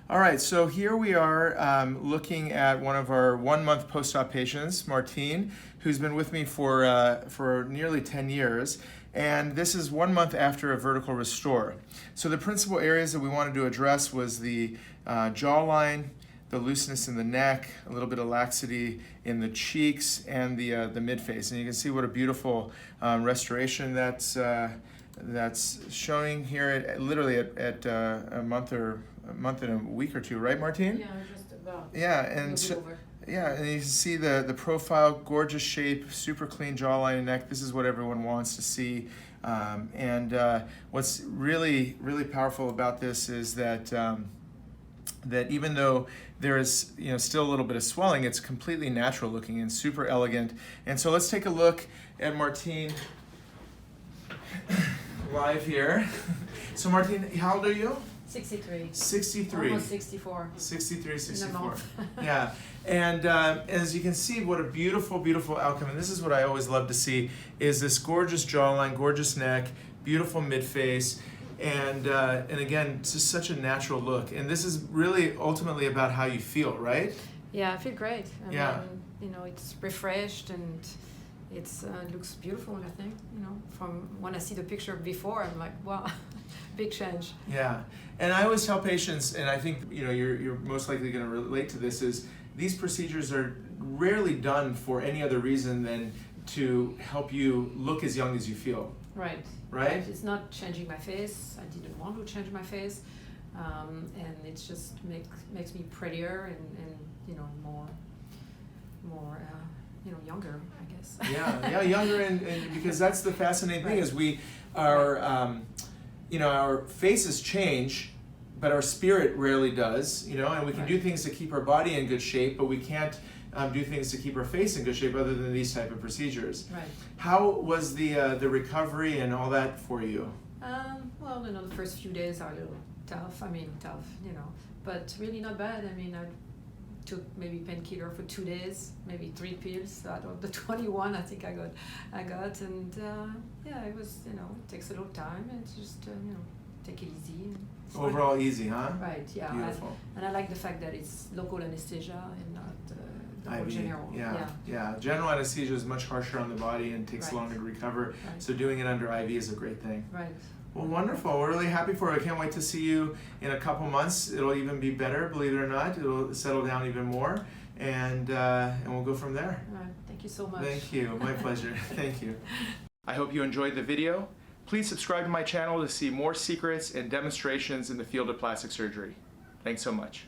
All right, so here we are looking at one of our 1 month post-op patients, Martine, who's been with me for nearly 10 years. And this is 1 month after a vertical restore. So the principal areas that we wanted to address was the jawline, the looseness in the neck, a little bit of laxity in the cheeks, and the mid-face. And you can see what a beautiful restoration that's showing here literally at a month and a week or two, right, Martine? Yeah, just about. Yeah, and so, yeah, and you can see the profile, gorgeous shape, super clean jawline and neck. This is what everyone wants to see. What's really powerful about this is that that even though there is still a little bit of swelling, it's completely natural looking and super elegant. And so let's take a look at Martine live here. So Martine, how old are you? 63. 63. Almost 64. 63, 64. In a Yeah. And as you can see, what a beautiful outcome. And this is what I always love to see, is this gorgeous jawline, gorgeous neck, beautiful mid-face. And again, it's just such a natural look. And this is really ultimately about how you feel, right? Yeah, I feel great. I mean, it's refreshed and it looks beautiful, I think. From when I see the picture before, I'm like, wow, big change. Yeah, and I always tell patients, and I think you're most likely going to relate to this, is these procedures are rarely done for any other reason than to help you look as young as you feel. Right. Right? It's not changing my face. I didn't want to change my face, and it just makes me prettier and more younger, I guess. Yeah, younger, and because that's the fascinating thing, is our faces change, but our spirit rarely does, and we can do things to keep our body in good shape, but we can't do things to keep our face in good shape other than these type of procedures. Right. How was the recovery and all that for you? Well, the first few days are a little tough, but really not bad. I took maybe painkiller for 2 days, maybe 3 pills out of the 21 I think I got, and it was, it takes a little time, and just take it easy. Overall easy, huh? Right, yeah. Beautiful. And I like the fact that it's local anesthesia and not general. Yeah. General anesthesia is much harsher on the body and takes longer to recover. Right. So doing it under IV is a great thing. Right. Well, wonderful. We're really happy for you. I can't wait to see you in a couple months. It'll even be better, believe it or not. It'll settle down even more, and we'll go from there. All right. Thank you so much. Thank you. My pleasure. Thank you. I hope you enjoyed the video. Please subscribe to my channel to see more secrets and demonstrations in the field of plastic surgery. Thanks so much.